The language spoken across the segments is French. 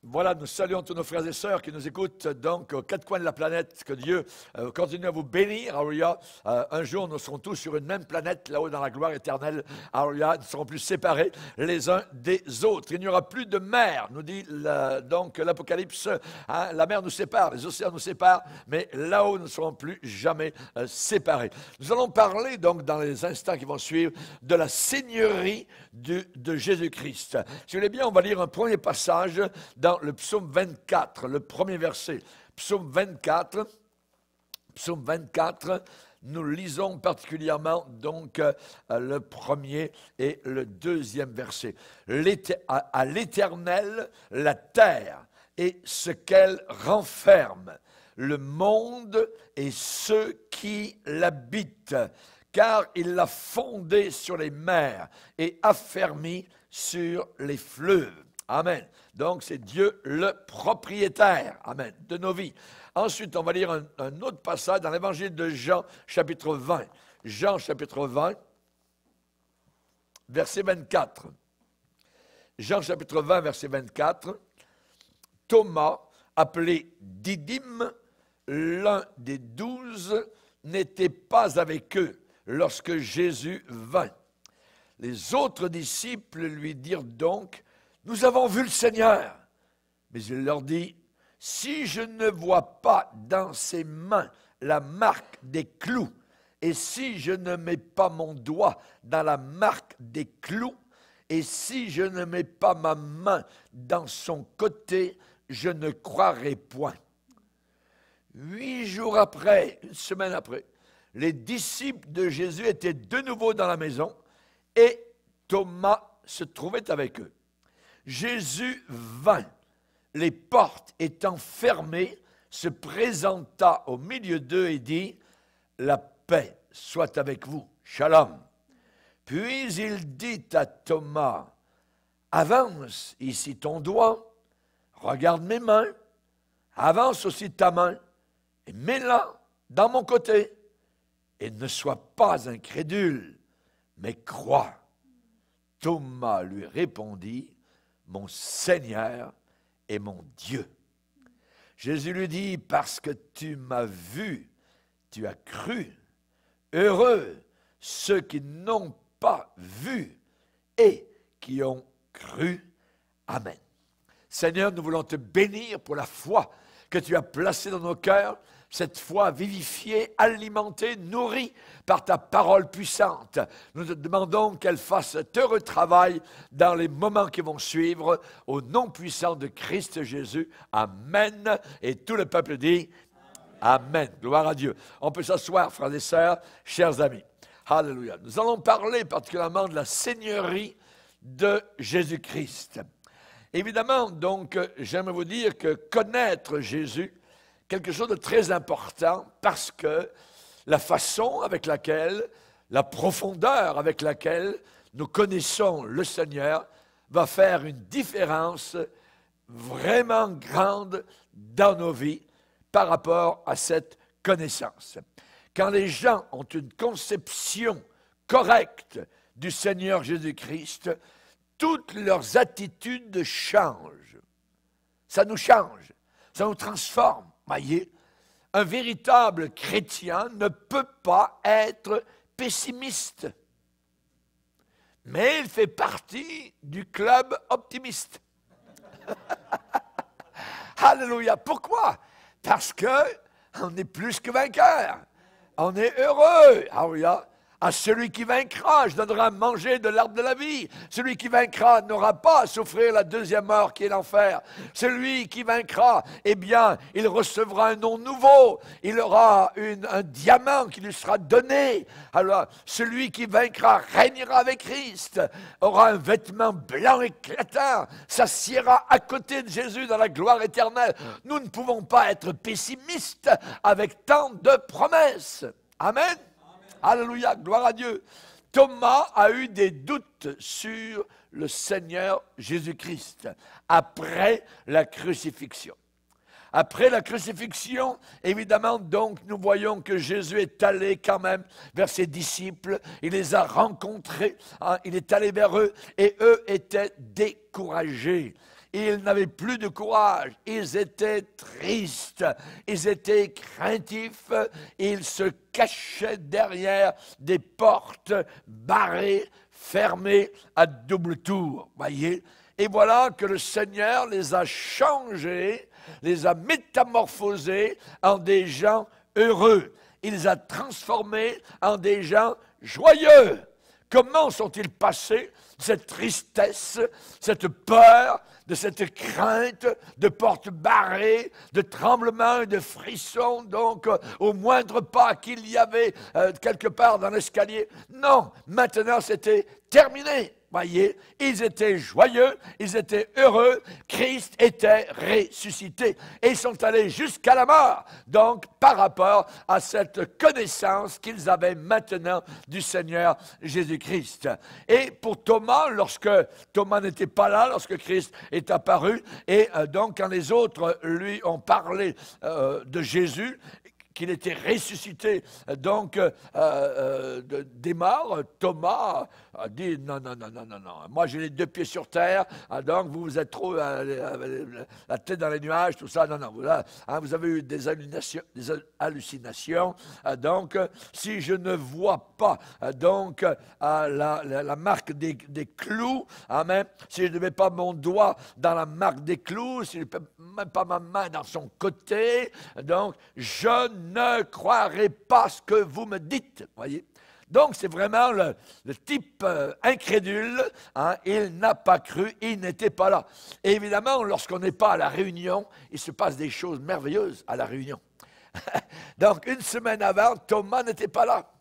Voilà, nous saluons tous nos frères et sœurs qui nous écoutent donc aux quatre coins de la planète. Que Dieu continue à vous bénir. Alléluia. Un jour, nous serons tous sur une même planète, là-haut dans la gloire éternelle. Alléluia. Nous ne serons plus séparés les uns des autres. Il n'y aura plus de mer, nous dit donc l'Apocalypse. Hein, la mer nous sépare, les océans nous séparent, mais là-haut, nous ne serons plus jamais séparés. Nous allons parler donc dans les instants qui vont suivre de la seigneurie de Jésus-Christ. Si vous voulez bien, on va lire un premier passage dans le psaume 24, le premier verset. Psaume 24, nous lisons particulièrement donc le premier et le deuxième verset. À l'Éternel, la terre et ce qu'elle renferme, le monde et ceux qui l'habitent, car il l'a fondé sur les mers et affermi sur les fleuves. Amen. Donc, c'est Dieu le propriétaire, amen, de nos vies. Ensuite, on va lire un autre passage dans l'évangile de Jean, chapitre 20. Jean, chapitre 20, verset 24. Jean, chapitre 20, verset 24. Thomas, appelé Didyme, l'un des 12, n'était pas avec eux lorsque Jésus vint. Les autres disciples lui dirent donc: nous avons vu le Seigneur. Mais il leur dit: si je ne vois pas dans ses mains la marque des clous, et si je ne mets pas mon doigt dans la marque des clous, et si je ne mets pas ma main dans son côté, je ne croirai point. 8 jours après, une semaine après, les disciples de Jésus étaient de nouveau dans la maison, et Thomas se trouvait avec eux. Jésus vint, les portes étant fermées, se présenta au milieu d'eux et dit: la paix soit avec vous, shalom. Puis il dit à Thomas: avance ici ton doigt, regarde mes mains, avance aussi ta main et mets-la dans mon côté, et ne sois pas incrédule, mais crois. Thomas lui répondit: mon Seigneur et mon Dieu. Jésus lui dit: parce que tu m'as vu, tu as cru. Heureux ceux qui n'ont pas vu et qui ont cru. Amen. Seigneur, nous voulons te bénir pour la foi que tu as placée dans nos cœurs, cette foi vivifiée, alimentée, nourrie par ta parole puissante. Nous te demandons qu'elle fasse heureux travail dans les moments qui vont suivre, au nom puissant de Christ Jésus. Amen. Et tout le peuple dit Amen. Gloire à Dieu. On peut s'asseoir, frères et sœurs, chers amis. Alléluia. Nous allons parler particulièrement de la seigneurie de Jésus-Christ. Évidemment, donc, j'aimerais vous dire que connaître Jésus, quelque chose de très important, parce que la façon avec laquelle, la profondeur avec laquelle nous connaissons le Seigneur va faire une différence vraiment grande dans nos vies par rapport à cette connaissance. Quand les gens ont une conception correcte du Seigneur Jésus-Christ, toutes leurs attitudes changent. Ça nous change, ça nous transforme. Voyez, un véritable chrétien ne peut pas être pessimiste, mais il fait partie du club optimiste. Alléluia. Pourquoi? Parce qu'on est plus que vainqueur. On est heureux. Alléluia. À celui qui vaincra, je donnerai à manger de l'arbre de la vie. Celui qui vaincra n'aura pas à souffrir la deuxième mort qui est l'enfer. Celui qui vaincra, eh bien, il recevra un nom nouveau. Il aura un diamant qui lui sera donné. Alors, celui qui vaincra régnera avec Christ, aura un vêtement blanc éclatant, s'assiera à côté de Jésus dans la gloire éternelle. Nous ne pouvons pas être pessimistes avec tant de promesses. Amen. Alléluia, gloire à Dieu. Thomas a eu des doutes sur le Seigneur Jésus-Christ après la crucifixion. Après la crucifixion, évidemment, donc, nous voyons que Jésus est allé quand même vers ses disciples. Il les a rencontrés, hein, il est allé vers eux et eux étaient découragés. ils n'avaient plus de courage, ils étaient tristes, ils étaient craintifs, ils se cachaient derrière des portes barrées, fermées à double tour, voyez. Et voilà que le Seigneur les a changés, les a métamorphosés en des gens heureux. Il les a transformés en des gens joyeux. Comment sont-ils passés de cette tristesse, cette peur, de cette crainte, de portes barrées, de tremblements et de frissons, donc au moindre pas qu'il y avait quelque part dans l'escalier? Non, maintenant c'était terminé. Voyez, ils étaient joyeux, ils étaient heureux, Christ était ressuscité. Et ils sont allés jusqu'à la mort, donc par rapport à cette connaissance qu'ils avaient maintenant du Seigneur Jésus-Christ. Et pour Thomas, lorsque Thomas n'était pas là, lorsque Christ est apparu, et donc quand les autres lui ont parlé de Jésus, qu'il était ressuscité donc des morts, Thomas a dit non, moi j'ai les deux pieds sur terre, donc vous êtes trop la tête dans les nuages, tout ça, non, vous avez eu des hallucinations, donc si je ne vois pas donc la marque des clous, amen, si je ne mets pas mon doigt dans la marque des clous, si je ne mets même pas ma main dans son côté, donc je ne croirai pas ce que vous me dites, voyez. Donc, c'est vraiment le type incrédule, hein, il n'a pas cru, il n'était pas là. Et évidemment, lorsqu'on n'est pas à la réunion, il se passe des choses merveilleuses à la réunion. Donc, une semaine avant, Thomas n'était pas là.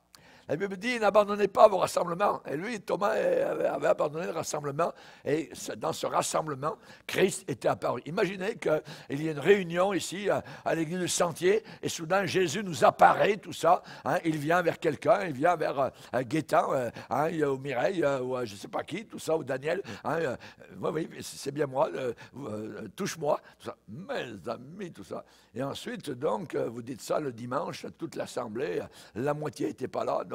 La Bible dit, n'abandonnez pas vos rassemblements. Et lui, Thomas avait abandonné le rassemblement. Et dans ce rassemblement, Christ était apparu. Imaginez qu'il y ait une réunion ici à l'église du Sentier. Et soudain, Jésus nous apparaît, tout ça. Hein, il vient vers quelqu'un, il vient vers Gaétan, ou Mireille, ou je ne sais pas qui, tout ça, ou Daniel. Hein, oui, c'est bien moi, touche-moi. Tout ça. Mes amis, tout ça. Et ensuite, donc, vous dites ça le dimanche, toute l'assemblée, la moitié n'était pas là. Donc,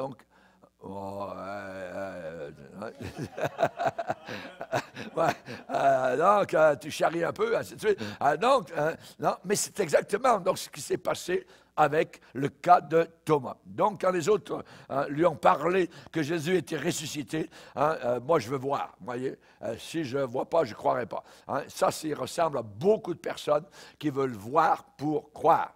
donc tu charries un peu, ainsi de suite. Non, mais c'est exactement donc, ce qui s'est passé avec le cas de Thomas. Donc, quand les autres lui ont parlé que Jésus était ressuscité, moi, je veux voir. Vous voyez, si je ne vois pas, je ne croirai pas. Ça ressemble à beaucoup de personnes qui veulent voir pour croire.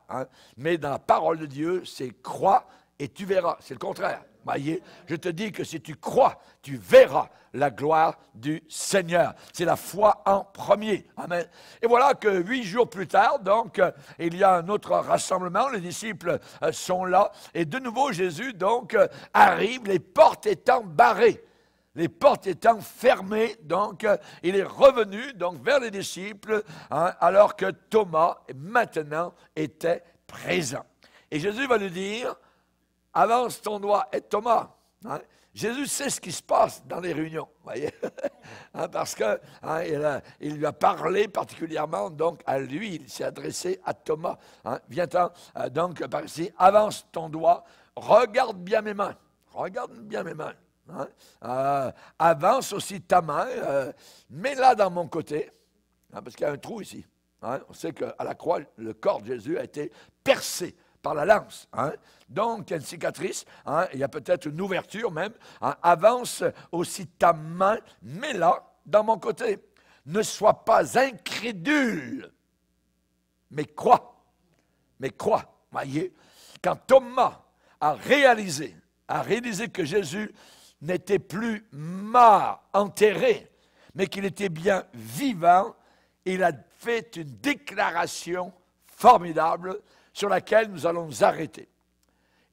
Mais dans la parole de Dieu, c'est crois et tu verras. C'est le contraire. Voyez, je te dis que si tu crois, tu verras la gloire du Seigneur. C'est la foi en premier. Amen. Et voilà que 8 jours plus tard, donc, il y a un autre rassemblement. Les disciples sont là. Et de nouveau, Jésus, donc, arrive, les portes étant barrées. Les portes étant fermées, donc, il est revenu, donc, vers les disciples, alors que Thomas, maintenant, était présent. Et Jésus va lui dire, avance ton doigt. Et Thomas, Jésus sait ce qui se passe dans les réunions, voyez, parce que il lui a parlé particulièrement, donc à lui, il s'est adressé à Thomas. Viens-t'en, donc par ici, avance ton doigt, regarde bien mes mains, avance aussi ta main, mets-la dans mon côté, parce qu'il y a un trou ici. On sait qu'à la croix, le corps de Jésus a été percé par la lance. Donc, il y a une cicatrice, il y a peut-être une ouverture même. Avance aussi ta main, mets-la dans mon côté. Ne sois pas incrédule, mais crois. Mais crois. Voyez, quand Thomas a réalisé que Jésus n'était plus mort, enterré, mais qu'il était bien vivant, il a fait une déclaration formidable sur laquelle nous allons nous arrêter.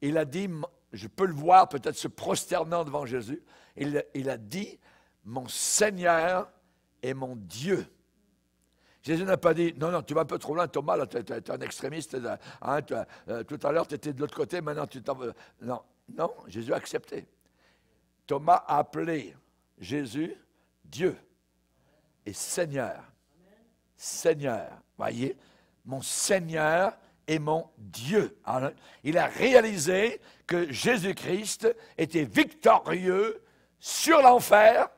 Il a dit, je peux le voir peut-être se prosternant devant Jésus, il a dit, mon Seigneur et mon Dieu. Jésus n'a pas dit, non, tu vas un peu trop loin, Thomas, là, tu es un extrémiste, tout à l'heure tu étais de l'autre côté, maintenant tu t'en veux. Non, Jésus a accepté. Thomas a appelé Jésus Dieu et Seigneur. Seigneur, voyez, mon Seigneur et mon Dieu. Alors, il a réalisé que Jésus-Christ était victorieux sur l'enfer,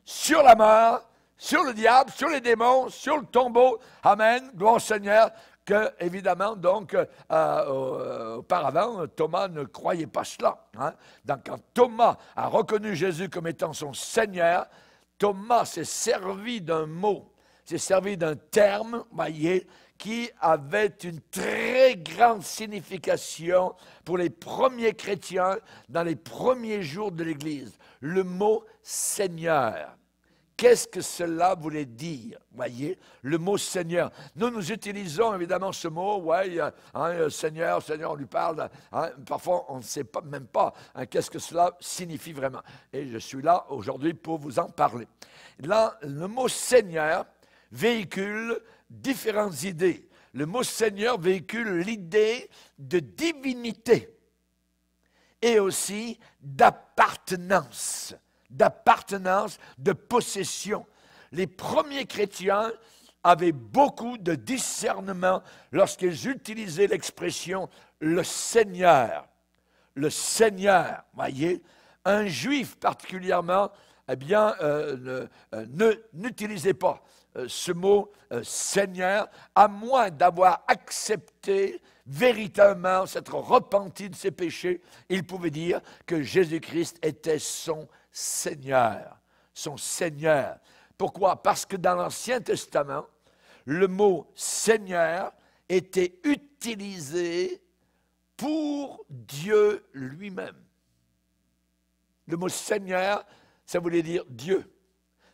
sur la mort, sur le diable, sur les démons, sur le tombeau. Amen, gloire au Seigneur, que, évidemment, donc, auparavant, Thomas ne croyait pas cela. Hein. Donc, quand Thomas a reconnu Jésus comme étant son Seigneur, Thomas s'est servi d'un mot, s'est servi d'un terme, voyez, qui avait une très grande signification pour les premiers chrétiens dans les premiers jours de l'Église. Le mot Seigneur. Qu'est-ce que cela voulait dire? Voyez, le mot Seigneur. Nous utilisons évidemment ce mot, ouais, Seigneur, Seigneur, on lui parle. Hein, parfois, on ne sait pas, même pas qu'est-ce que cela signifie vraiment. Et je suis là aujourd'hui pour vous en parler. Là, le mot Seigneur véhicule différentes idées. Le mot Seigneur véhicule l'idée de divinité et aussi d'appartenance, de possession. Les premiers chrétiens avaient beaucoup de discernement lorsqu'ils utilisaient l'expression « le Seigneur ». Le Seigneur, voyez, un juif particulièrement, eh bien, n'utilisait pas ce mot Seigneur, à moins d'avoir accepté véritablement s'être repenti de ses péchés, il pouvait dire que Jésus-Christ était son Seigneur. Son Seigneur. Pourquoi? Parce que dans l'Ancien Testament, le mot Seigneur était utilisé pour Dieu lui-même. Le mot Seigneur, ça voulait dire Dieu.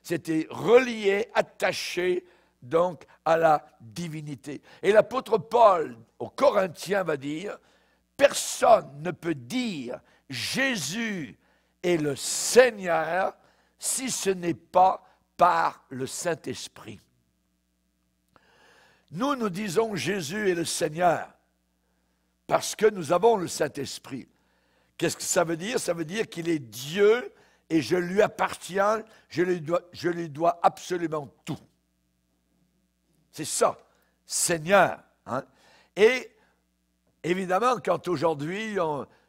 C'était relié, attaché donc à la divinité. Et l'apôtre Paul aux Corinthiens va dire, personne ne peut dire Jésus est le Seigneur si ce n'est pas par le Saint-Esprit. Nous disons Jésus est le Seigneur parce que nous avons le Saint-Esprit. Qu'est-ce que ça veut dire? Ça veut dire qu'il est Dieu et je lui appartiens, je lui dois absolument tout. C'est ça, Seigneur. Hein? Et évidemment, quand aujourd'hui,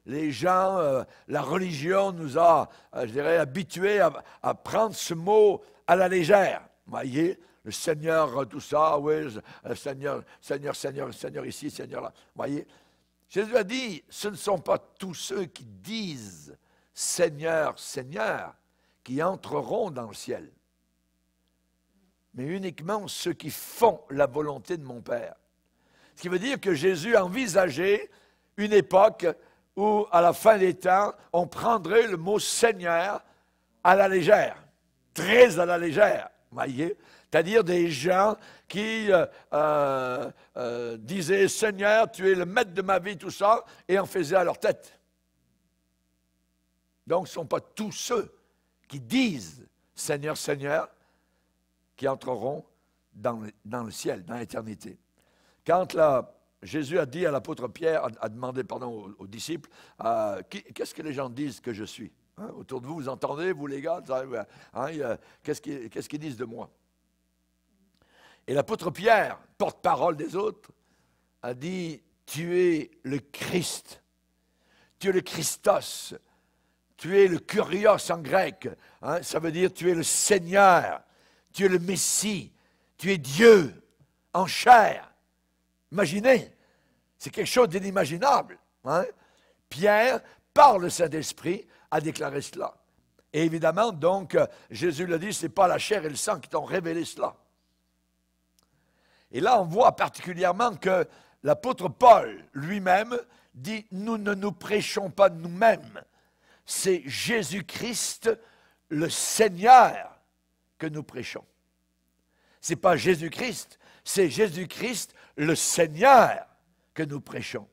les gens, la religion nous a, je dirais, habitués à prendre ce mot à la légère. Vous voyez, le Seigneur, tout ça, oui, Seigneur ici, Seigneur là. Vous voyez, Jésus a dit, ce ne sont pas tous ceux qui disent Seigneur, Seigneur, qui entreront dans le ciel, mais uniquement ceux qui font la volonté de mon Père. Ce qui veut dire que Jésus a envisagé une époque où, à la fin des temps, on prendrait le mot Seigneur à la légère, très à la légère, voyez, c'est-à-dire des gens qui disaient « Seigneur, tu es le maître de ma vie », tout ça, et en faisaient à leur tête. Donc, ce ne sont pas tous ceux qui disent « Seigneur, Seigneur » qui entreront dans le ciel, dans l'éternité. Quand Jésus a dit à l'apôtre Pierre, a demandé pardon, aux disciples, qu'est-ce que les gens disent que je suis? Hein, autour de vous, vous entendez, vous les gars, hein, qu'est-ce qu'ils disent de moi? Et l'apôtre Pierre, porte-parole des autres, a dit, tu es le Christ, tu es le Christos, tu es le Kurios en grec, hein, ça veut dire tu es le Seigneur, tu es le Messie, tu es Dieu en chair. Imaginez, c'est quelque chose d'inimaginable. Hein? Pierre, par le Saint-Esprit, a déclaré cela. Et évidemment, donc, Jésus l'a dit, ce n'est pas la chair et le sang qui t'ont révélé cela. Et là, on voit particulièrement que l'apôtre Paul lui-même dit, nous ne nous prêchons pas nous-mêmes. C'est Jésus-Christ, le Seigneur, que nous prêchons. Ce n'est pas Jésus-Christ, c'est Jésus-Christ, le Seigneur, que nous prêchons.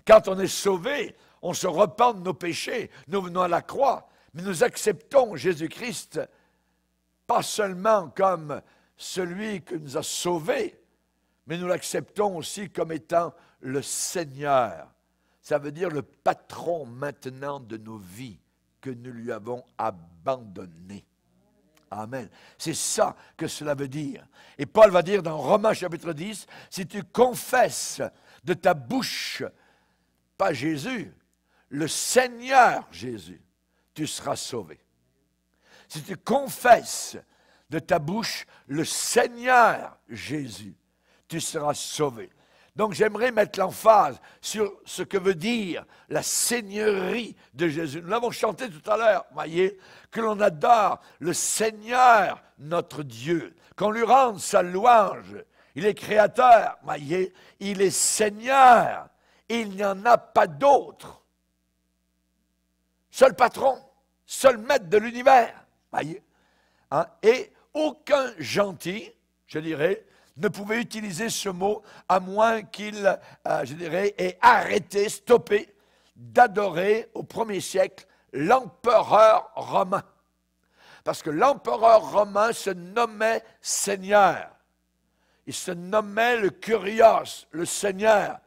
Quand on est sauvé, on se repent de nos péchés, nous venons à la croix, mais nous acceptons Jésus-Christ, pas seulement comme celui qui nous a sauvés, mais nous l'acceptons aussi comme étant le Seigneur. Ça veut dire le patron maintenant de nos vies que nous lui avons abandonné. Amen. C'est ça que cela veut dire. Et Paul va dire dans Romains chapitre 10, si tu confesses de ta bouche, pas Jésus, le Seigneur Jésus, tu seras sauvé. Si tu confesses de ta bouche le Seigneur Jésus, tu seras sauvé. Donc j'aimerais mettre l'emphase sur ce que veut dire la seigneurie de Jésus. Nous l'avons chanté tout à l'heure, voyez, que l'on adore le Seigneur notre Dieu, qu'on lui rende sa louange. Il est créateur, voyez, il est Seigneur, il n'y en a pas d'autre. Seul patron, seul maître de l'univers, voyez. Hein? Et aucun gentil, je dirais, ne pouvait utiliser ce mot à moins qu'il, je dirais, ait arrêté, stoppé d'adorer au 1er siècle l'empereur romain. Parce que l'empereur romain se nommait Seigneur. Il se nommait le Kurios, le Seigneur.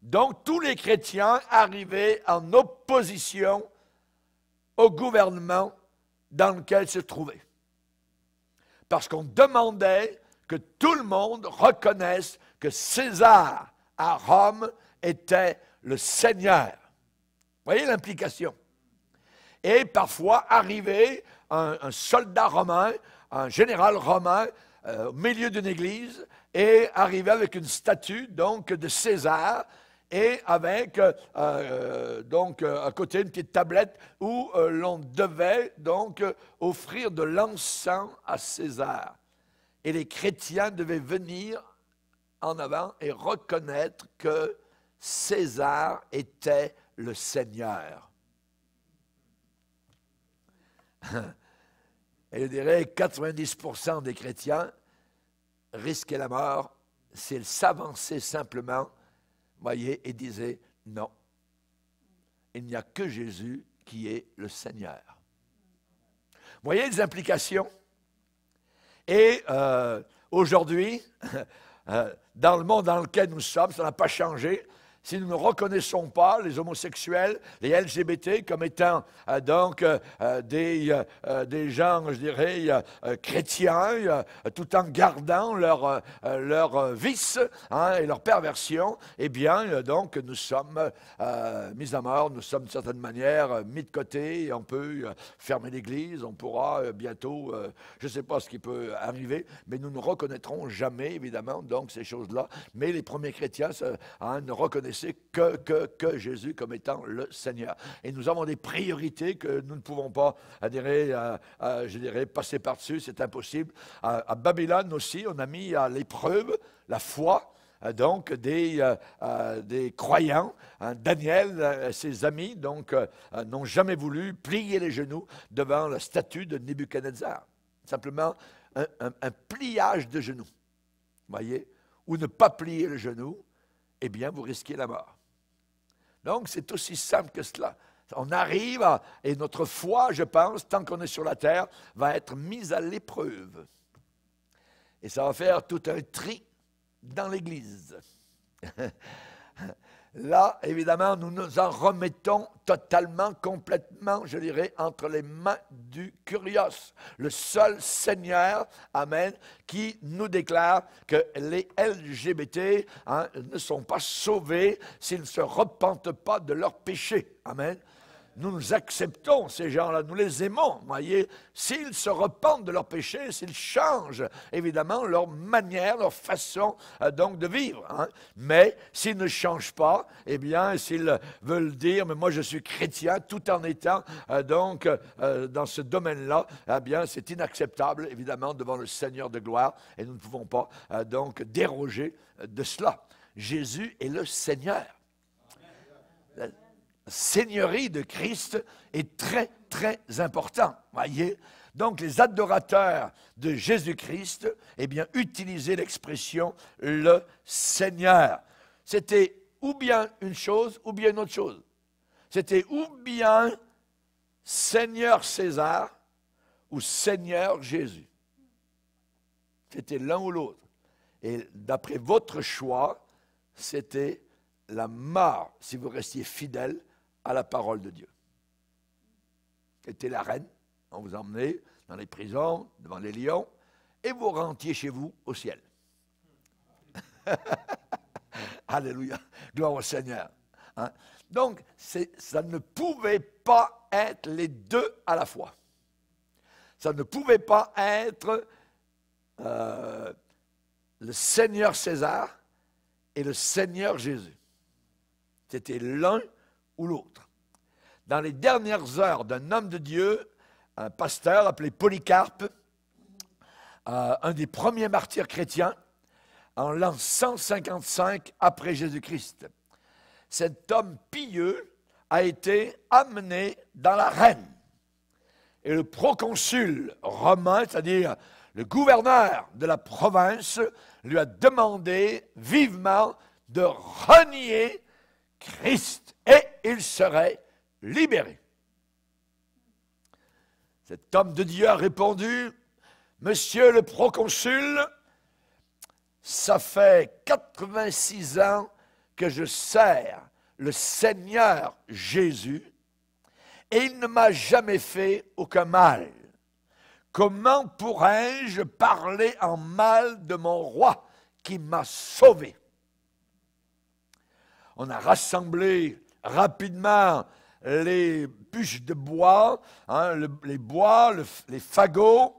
Donc tous les chrétiens arrivaient en opposition au gouvernement dans lequel se trouvaient. Parce qu'on demandait que tout le monde reconnaisse que César à Rome était le Seigneur. Vous voyez l'implication? Et parfois arrivait un soldat romain, un général romain au milieu d'une église et arrivait avec une statue donc de César et avec donc à côté une petite tablette où l'on devait donc offrir de l'encens à César. Et les chrétiens devaient venir en avant et reconnaître que César était le Seigneur. Et je dirais 90% des chrétiens risquaient la mort s'ils s'avançaient simplement, voyez, et disaient non, il n'y a que Jésus qui est le Seigneur. Vous voyez les implications? Et aujourd'hui, dans le monde dans lequel nous sommes, ça n'a pas changé. Si nous ne reconnaissons pas les homosexuels, les LGBT comme étant des gens, je dirais, chrétiens, tout en gardant leur vice et leur perversion, eh bien, donc, nous sommes mis à mort, nous sommes d'une certaine manière mis de côté, et on peut fermer l'église, on pourra bientôt, je ne sais pas ce qui peut arriver, mais nous ne reconnaîtrons jamais, évidemment, donc, ces choses-là. Mais les premiers chrétiens ne reconnaissaient que Jésus comme étant le Seigneur. Et nous avons des priorités que nous ne pouvons pas, je dirais, passer par-dessus, c'est impossible. À Babylone aussi, on a mis à l'épreuve la foi, donc des croyants. Daniel et ses amis donc n'ont jamais voulu plier les genoux devant la statue de Nebuchadnezzar. Simplement un pliage de genoux, voyez, ou ne pas plier le genou, eh bien, vous risquez la mort. Donc, c'est aussi simple que cela. On arrive et notre foi, je pense, tant qu'on est sur la terre, va être mise à l'épreuve. Et ça va faire tout un tri dans l'Église. Là, évidemment, nous nous en remettons totalement, complètement, je dirais, entre les mains du Kurios, le seul Seigneur, amen, qui nous déclare que les LGBT ne sont pas sauvés s'ils ne se repentent pas de leurs péchés. Amen. Nous acceptons ces gens-là, nous les aimons, voyez. S'ils se repentent de leurs péchés, s'ils changent, évidemment, leur manière, leur façon donc de vivre. Mais s'ils ne changent pas, eh bien, s'ils veulent dire, mais moi je suis chrétien, tout en étant donc dans ce domaine-là, eh bien, c'est inacceptable, évidemment, devant le Seigneur de gloire, et nous ne pouvons pas donc déroger de cela. Jésus est le Seigneur. La seigneurie de Christ est très, très important, voyez. Donc, les adorateurs de Jésus-Christ, eh bien, utilisaient l'expression « le Seigneur ». C'était ou bien une chose, ou bien une autre chose. C'était ou bien Seigneur César, ou Seigneur Jésus. C'était l'un ou l'autre. Et d'après votre choix, c'était la mort, si vous restiez fidèle à la parole de Dieu. C'était la reine, on vous emmenait dans les prisons, devant les lions, et vous rentiez chez vous au ciel. Alléluia, gloire au Seigneur. Donc, ça ne pouvait pas être les deux à la fois. Ça ne pouvait pas être le Seigneur César et le Seigneur Jésus. C'était l'un ou l'autre. Dans les dernières heures d'un homme de Dieu, un pasteur appelé Polycarpe, un des premiers martyrs chrétiens, en l'an 155 après Jésus-Christ. Cet homme pieux a été amené dans l'arène. Et le proconsul romain, c'est-à-dire le gouverneur de la province, lui a demandé vivement de renier Christ et il serait libéré. Cet homme de Dieu a répondu, « Monsieur le proconsul, ça fait 86 ans que je sers le Seigneur Jésus et il ne m'a jamais fait aucun mal. Comment pourrais-je parler en mal de mon roi qui m'a sauvé? » On a rassemblé rapidement les bûches de bois, les bois, les fagots.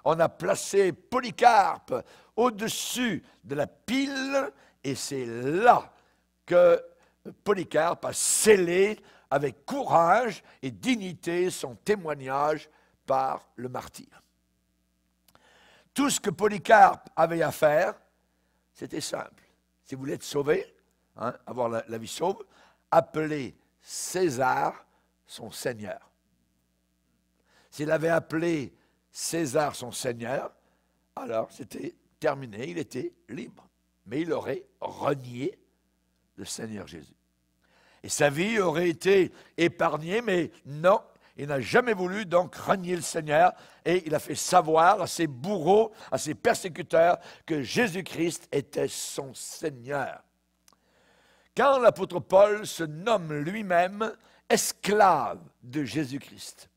On a placé Polycarpe au-dessus de la pile et c'est là que Polycarpe a scellé avec courage et dignité son témoignage par le martyr. Tout ce que Polycarpe avait à faire, c'était simple. Si vous voulez être sauvé, avoir la vie sauve, appelez César son Seigneur. S'il avait appelé César son Seigneur, alors c'était terminé, il était libre. Mais il aurait renié le Seigneur Jésus. Et sa vie aurait été épargnée, mais non, il n'a jamais voulu donc renier le Seigneur et il a fait savoir à ses bourreaux, à ses persécuteurs que Jésus-Christ était son Seigneur. Quand l'apôtre Paul se nomme lui-même esclave de Jésus-Christ,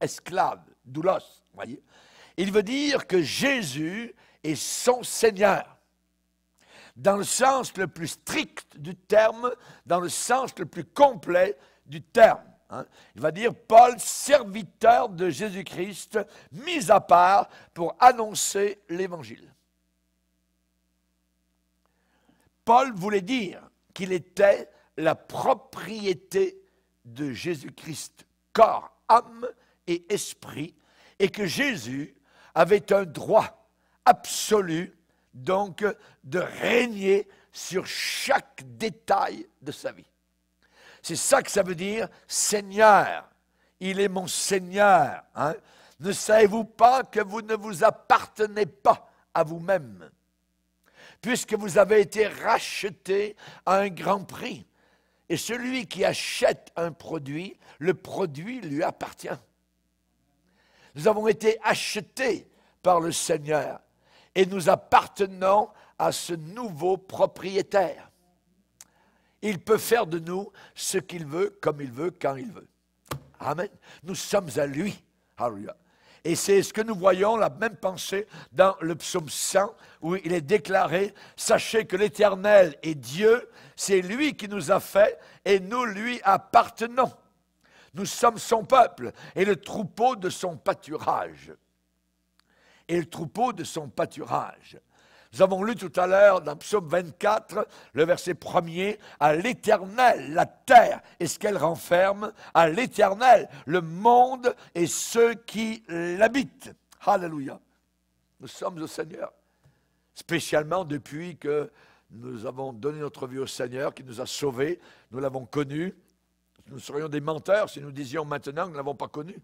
esclave, doulos, voyez, il veut dire que Jésus est son Seigneur. Dans le sens le plus strict du terme, dans le sens le plus complet du terme. Il va dire Paul, serviteur de Jésus-Christ, mis à part pour annoncer l'Évangile. Paul voulait dire qu'il était la propriété de Jésus-Christ, corps, âme et esprit, et que Jésus avait un droit absolu, donc, de régner sur chaque détail de sa vie. C'est ça que ça veut dire, Seigneur. Il est mon Seigneur. Ne savez-vous pas que vous ne vous appartenez pas à vous-même, puisque vous avez été racheté à un grand prix. Et celui qui achète un produit, le produit lui appartient. Nous avons été achetés par le Seigneur et nous appartenons à ce nouveau propriétaire. Il peut faire de nous ce qu'il veut, comme il veut, quand il veut. Amen. Nous sommes à lui. Alléluia. Et c'est ce que nous voyons, la même pensée, dans le psaume 100, où il est déclaré, « Sachez que l'Éternel est Dieu, c'est lui qui nous a fait, et nous lui appartenons. Nous sommes son peuple, et le troupeau de son pâturage. » Et le troupeau de son pâturage. Nous avons lu tout à l'heure dans Psaume 24, le verset 1er, « À l'Éternel, la terre et ce qu'elle renferme, à l'Éternel, le monde et ceux qui l'habitent. » Alléluia. Nous sommes au Seigneur, spécialement depuis que nous avons donné notre vie au Seigneur, qui nous a sauvés, nous l'avons connu. Nous serions des menteurs si nous disions maintenant que nous ne l'avons pas connu.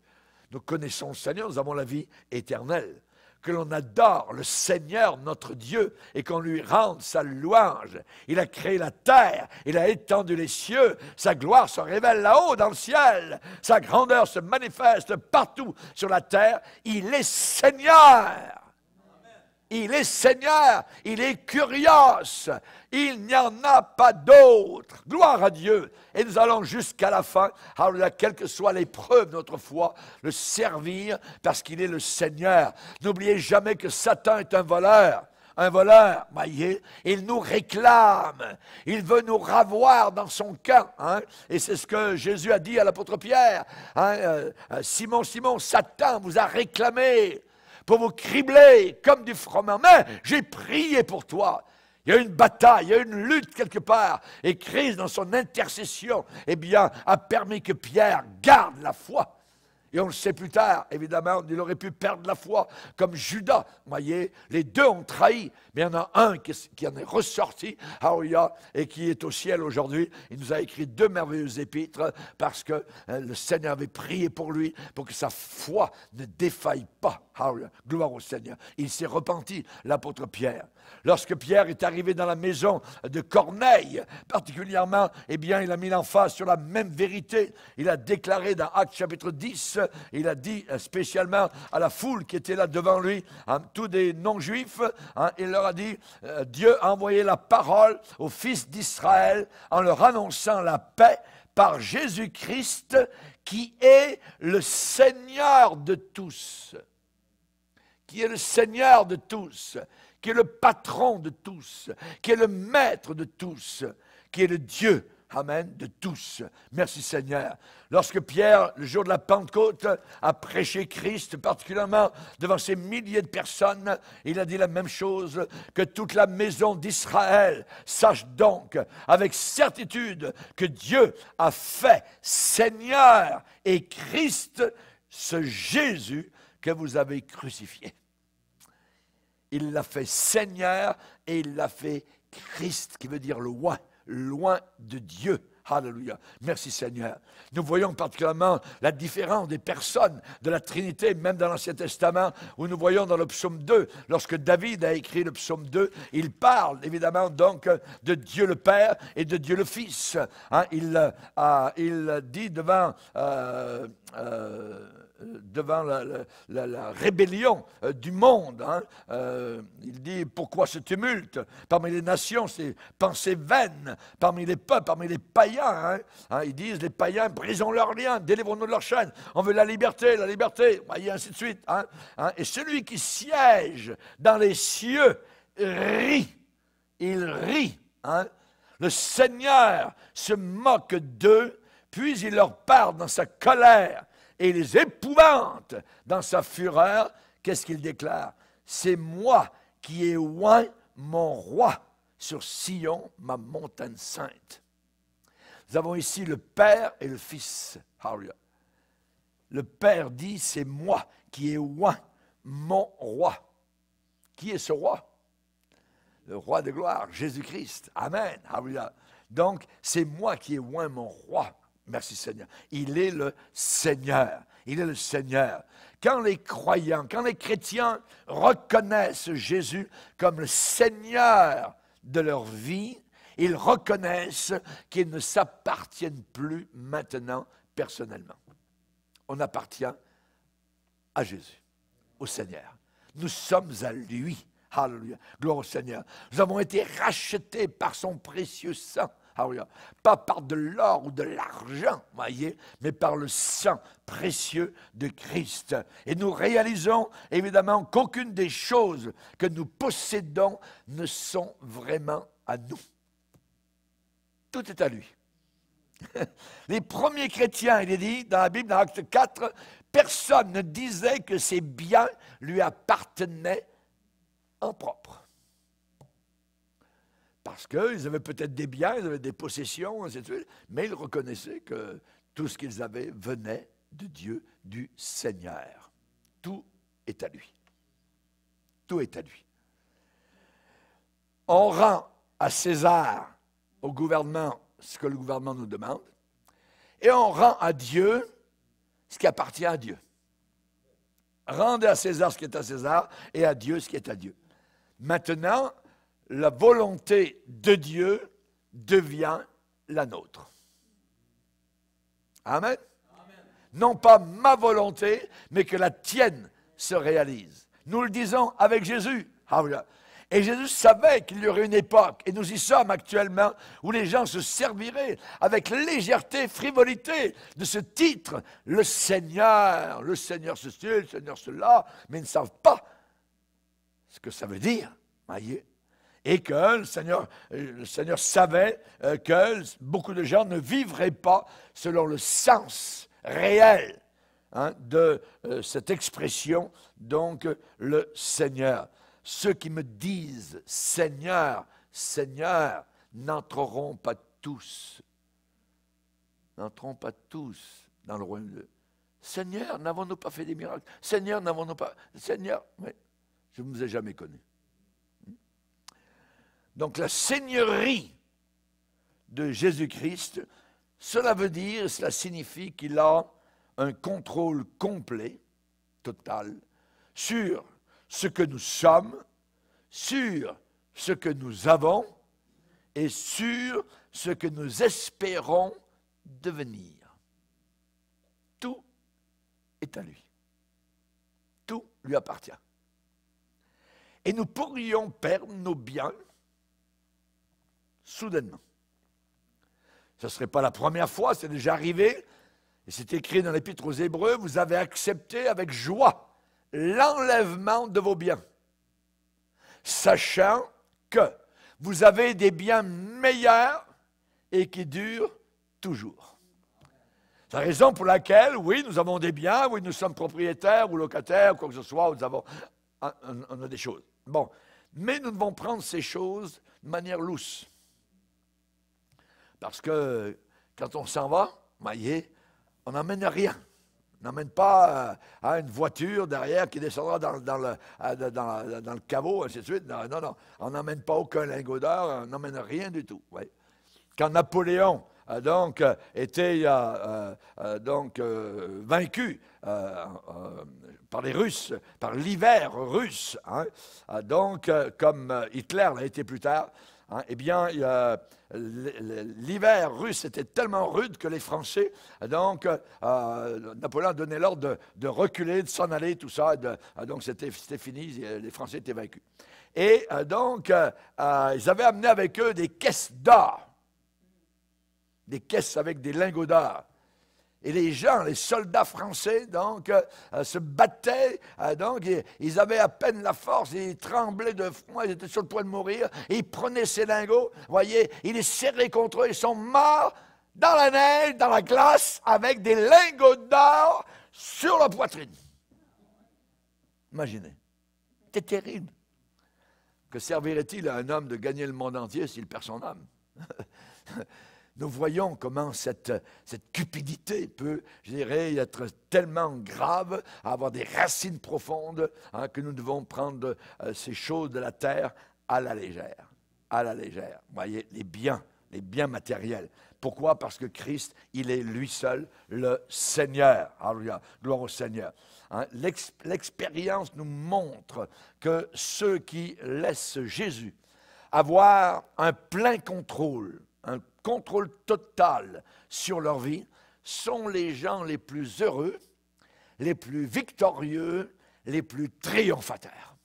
Nous connaissons le Seigneur, nous avons la vie éternelle. Que l'on adore le Seigneur notre Dieu et qu'on lui rende sa louange. Il a créé la terre, il a étendu les cieux, sa gloire se révèle là-haut dans le ciel, sa grandeur se manifeste partout sur la terre. Il est Seigneur. Il est Seigneur, il est Kyrios, il n'y en a pas d'autre. Gloire à Dieu. Et nous allons jusqu'à la fin, alors quelle que soit l'épreuve de notre foi, le servir parce qu'il est le Seigneur. N'oubliez jamais que Satan est un voleur. Un voleur, voyez, il nous réclame, il veut nous ravoir dans son camp. Et c'est ce que Jésus a dit à l'apôtre Pierre. Simon, Simon, Satan vous a réclamé pour vous cribler comme du froment. Mais j'ai prié pour toi. Il y a une bataille, il y a une lutte quelque part. Et Christ, dans son intercession, eh bien, a permis que Pierre garde la foi. Et on le sait plus tard, évidemment, il aurait pu perdre la foi, comme Judas. Vous voyez, les deux ont trahi, mais il y en a un qui en est ressorti, et qui est au ciel aujourd'hui. Il nous a écrit 2 merveilleux épîtres, parce que le Seigneur avait prié pour lui, pour que sa foi ne défaille pas. Gloire au Seigneur. Il s'est repenti, l'apôtre Pierre. Lorsque Pierre est arrivé dans la maison de Corneille, particulièrement, eh bien, il a mis l'emphase sur la même vérité. Il a déclaré dans Actes chapitre 10, il a dit spécialement à la foule qui était là devant lui, tous des non-juifs, il leur a dit, Dieu a envoyé la parole aux fils d'Israël en leur annonçant la paix par Jésus-Christ qui est le Seigneur de tous. Qui est le Seigneur de tous, qui est le patron de tous, qui est le maître de tous, qui est le Dieu, amen, de tous. Merci Seigneur. Lorsque Pierre, le jour de la Pentecôte, a prêché Christ, particulièrement devant ces milliers de personnes, il a dit la même chose, que toute la maison d'Israël sache donc avec certitude que Dieu a fait Seigneur et Christ, ce Jésus que vous avez crucifié. Il l'a fait Seigneur et il l'a fait Christ, qui veut dire loin, loin de Dieu. Alléluia. Merci Seigneur. Nous voyons particulièrement la différence des personnes de la Trinité, même dans l'Ancien Testament, où nous voyons dans le psaume 2, lorsque David a écrit le psaume 2, il parle évidemment donc de Dieu le Père et de Dieu le Fils. Il dit devant la rébellion du monde. Il dit, pourquoi ce tumulte parmi les nations, ces pensées vaines, parmi les peuples, parmi les païens. Ils disent, les païens, brisons leurs liens, délivrons-nous de leurs chaînes, on veut la liberté, et ainsi de suite. Et celui qui siège dans les cieux rit, il rit. Le Seigneur se moque d'eux, puis il leur parle dans sa colère, et les épouvante dans sa fureur. Qu'est-ce qu'il déclare? C'est moi qui ai oint mon roi sur Sion, ma montagne sainte. Nous avons ici le Père et le Fils. Le Père dit, c'est moi qui ai oint mon roi. Qui est ce roi? Le roi de gloire, Jésus-Christ. Amen. Donc, c'est moi qui ai oint mon roi. Merci Seigneur. Il est le Seigneur. Il est le Seigneur. Quand les croyants, quand les chrétiens reconnaissent Jésus comme le Seigneur de leur vie, ils reconnaissent qu'ils ne s'appartiennent plus maintenant personnellement. On appartient à Jésus, au Seigneur. Nous sommes à lui. Alléluia. Gloire au Seigneur. Nous avons été rachetés par son précieux sang. Pas par de l'or ou de l'argent, voyez, mais par le sang précieux de Christ. Et nous réalisons évidemment qu'aucune des choses que nous possédons ne sont vraiment à nous. Tout est à lui. Les premiers chrétiens, il est dit dans la Bible, dans Acte 4, personne ne disait que ses biens lui appartenaient en propre. Parce qu'ils avaient peut-être des biens, ils avaient des possessions, ainsi de suite, mais ils reconnaissaient que tout ce qu'ils avaient venait de Dieu, du Seigneur. Tout est à lui. Tout est à lui. On rend à César, au gouvernement, ce que le gouvernement nous demande, et on rend à Dieu ce qui appartient à Dieu. Rendez à César ce qui est à César et à Dieu ce qui est à Dieu. Maintenant, la volonté de Dieu devient la nôtre. Amen. Amen. Non pas ma volonté, mais que la tienne se réalise. Nous le disons avec Jésus. Et Jésus savait qu'il y aurait une époque, et nous y sommes actuellement, où les gens se serviraient avec légèreté, frivolité de ce titre, le Seigneur ceci, le Seigneur cela, mais ils ne savent pas ce que ça veut dire, voyez. Et que le Seigneur savait que beaucoup de gens ne vivraient pas selon le sens réel hein, de cette expression, donc le Seigneur. Ceux qui me disent Seigneur, Seigneur, n'entreront pas tous. N'entreront pas tous dans le royaume de Dieu. Seigneur, n'avons-nous pas fait des miracles? Seigneur, n'avons-nous pas... Seigneur, oui, je ne vous ai jamais connu. Donc la seigneurie de Jésus-Christ, cela veut dire, cela signifie qu'il a un contrôle complet, total, sur ce que nous sommes, sur ce que nous avons et sur ce que nous espérons devenir. Tout est à lui. Tout lui appartient. Et nous pourrions perdre nos biens soudainement. Ce ne serait pas la première fois, c'est déjà arrivé. Et c'est écrit dans l'Épître aux Hébreux, vous avez accepté avec joie l'enlèvement de vos biens, sachant que vous avez des biens meilleurs et qui durent toujours. C'est la raison pour laquelle, oui, nous avons des biens, oui, nous sommes propriétaires ou locataires, quoi que ce soit, nous avons, on a des choses. Bon, mais nous devons prendre ces choses de manière lousse. Parce que quand on s'en va, voyez, on n'emmène rien. On n'emmène pas une voiture derrière qui descendra dans le caveau, ainsi de suite. Non, non, non. On n'emmène pas aucun lingot d'or, on n'emmène rien du tout. Ouais. Quand Napoléon donc, était vaincu par les Russes, par l'hiver russe, hein, donc comme Hitler l'a été plus tard, hein, eh bien, l'hiver russe était tellement rude que les Français, donc, Napoléon donnait l'ordre de reculer, de s'en aller, tout ça. Donc, c'était fini, les Français étaient vaincus. Et donc, ils avaient amené avec eux des caisses d'or, des caisses avec des lingots d'or. Et les gens, les soldats français, donc, se battaient, donc, ils avaient à peine la force, ils tremblaient de froid, ils étaient sur le point de mourir, et ils prenaient ces lingots, voyez, ils les serraient contre eux, ils sont morts dans la neige, dans la glace, avec des lingots d'or sur la poitrine. Imaginez, c'était terrible. Que servirait-il à un homme de gagner le monde entier s'il perd son âme? Nous voyons comment cette cupidité peut, je dirais, être tellement grave, avoir des racines profondes, hein, que nous devons prendre ces choses de la terre à la légère. À la légère. Vous voyez, les biens matériels. Pourquoi? Parce que Christ, il est lui seul le Seigneur. Alléluia. Gloire au Seigneur. Hein, l'expérience nous montre que ceux qui laissent Jésus avoir un plein contrôle, un contrôle total sur leur vie, sont les gens les plus heureux, les plus victorieux, les plus triomphateurs.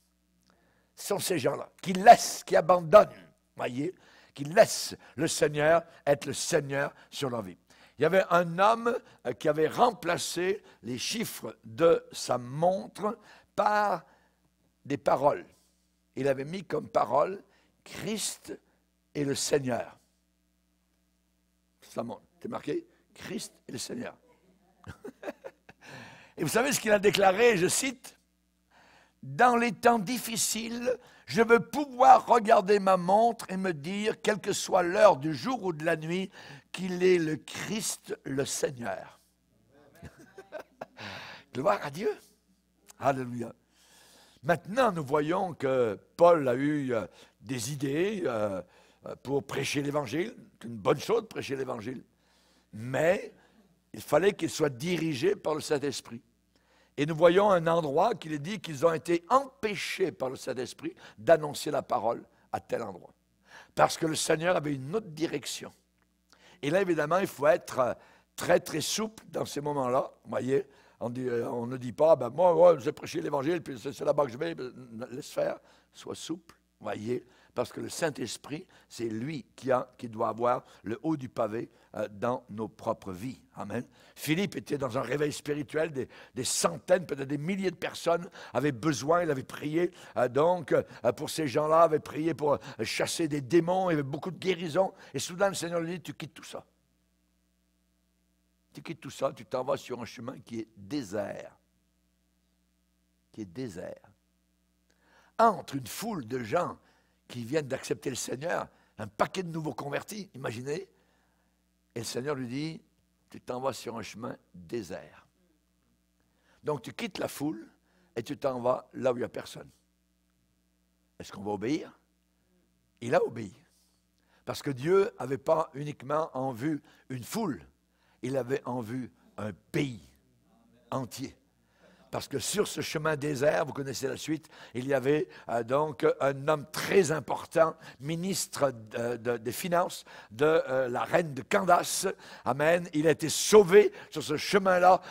Ce sont ces gens-là qui laissent, qui abandonnent, voyez, qui laissent le Seigneur être le Seigneur sur leur vie. Il y avait un homme qui avait remplacé les chiffres de sa montre par des paroles. Il avait mis comme parole Christ est le Seigneur. C'est marqué Christ est le Seigneur. Et vous savez ce qu'il a déclaré, je cite, « Dans les temps difficiles, je veux pouvoir regarder ma montre et me dire, quelle que soit l'heure du jour ou de la nuit, qu'il est le Christ, le Seigneur. » Gloire à Dieu. Alléluia. Maintenant, nous voyons que Paul a eu des idées pour prêcher l'Évangile. C'est une bonne chose de prêcher l'Évangile. Mais il fallait qu'il soit dirigé par le Saint-Esprit. Et nous voyons un endroit qu'il est dit qu'ils ont été empêchés par le Saint-Esprit d'annoncer la parole à tel endroit. Parce que le Seigneur avait une autre direction. Et là, évidemment, il faut être très, très souple dans ces moments-là. Vous voyez, on ne dit pas, ben moi, ouais, j'ai prêché l'Évangile, puis c'est là-bas que je vais. Laisse faire, sois souple, vous voyez. Parce que le Saint-Esprit, c'est lui qui doit avoir le haut du pavé dans nos propres vies. Amen. Philippe était dans un réveil spirituel, des centaines, peut-être des milliers de personnes avaient besoin, il avait prié pour ces gens-là, avait prié pour chasser des démons, il y avait beaucoup de guérisons. Et soudain, le Seigneur lui dit, tu quittes tout ça. Tu quittes tout ça, tu t'en vas sur un chemin qui est désert. Qui est désert. Entre une foule de gens qui viennent d'accepter le Seigneur, un paquet de nouveaux convertis, imaginez, et le Seigneur lui dit, tu t'en vas sur un chemin désert. Donc tu quittes la foule et tu t'en vas là où il n'y a personne. Est-ce qu'on va obéir? Il a obéi. Parce que Dieu n'avait pas uniquement en vue une foule, il avait en vue un pays entier. Parce que sur ce chemin désert, vous connaissez la suite, il y avait donc un homme très important, ministre des Finances de la reine de Candace. Amen. Il a été sauvé sur ce chemin-là.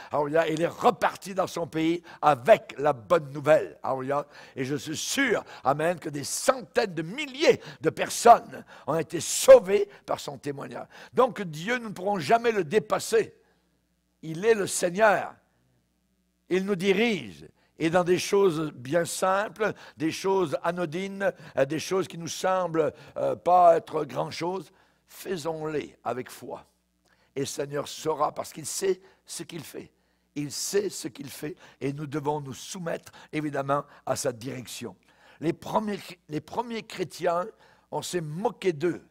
Il est reparti dans son pays avec la bonne nouvelle. Et je suis sûr, amen, que des centaines de milliers de personnes ont été sauvées par son témoignage. Donc Dieu, nous ne pourrons jamais le dépasser. Il est le Seigneur. Il nous dirige, et dans des choses bien simples, des choses anodines, des choses qui nous semblent pas être grand-chose, faisons-les avec foi. Et le Seigneur saura, parce qu'il sait ce qu'il fait. Il sait ce qu'il fait, et nous devons nous soumettre, évidemment, à sa direction. Les premiers chrétiens, on s'est moqué d'eux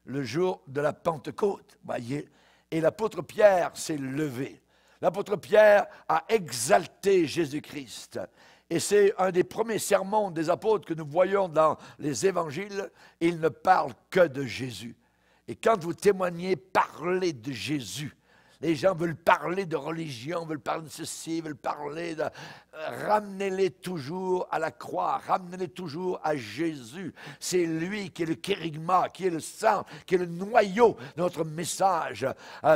le jour de la Pentecôte, voyez, et l'apôtre Pierre s'est levé. L'apôtre Pierre a exalté Jésus-Christ. Et c'est un des premiers sermons des apôtres que nous voyons dans les évangiles. Il ne parle que de Jésus. Et quand vous témoignez, parlez de Jésus. Les gens veulent parler de religion, veulent parler de ceci, veulent parler de... Ramenez-les toujours à la croix, ramenez-les toujours à Jésus. C'est lui qui est le kérigma, qui est le sang, qui est le noyau de notre message.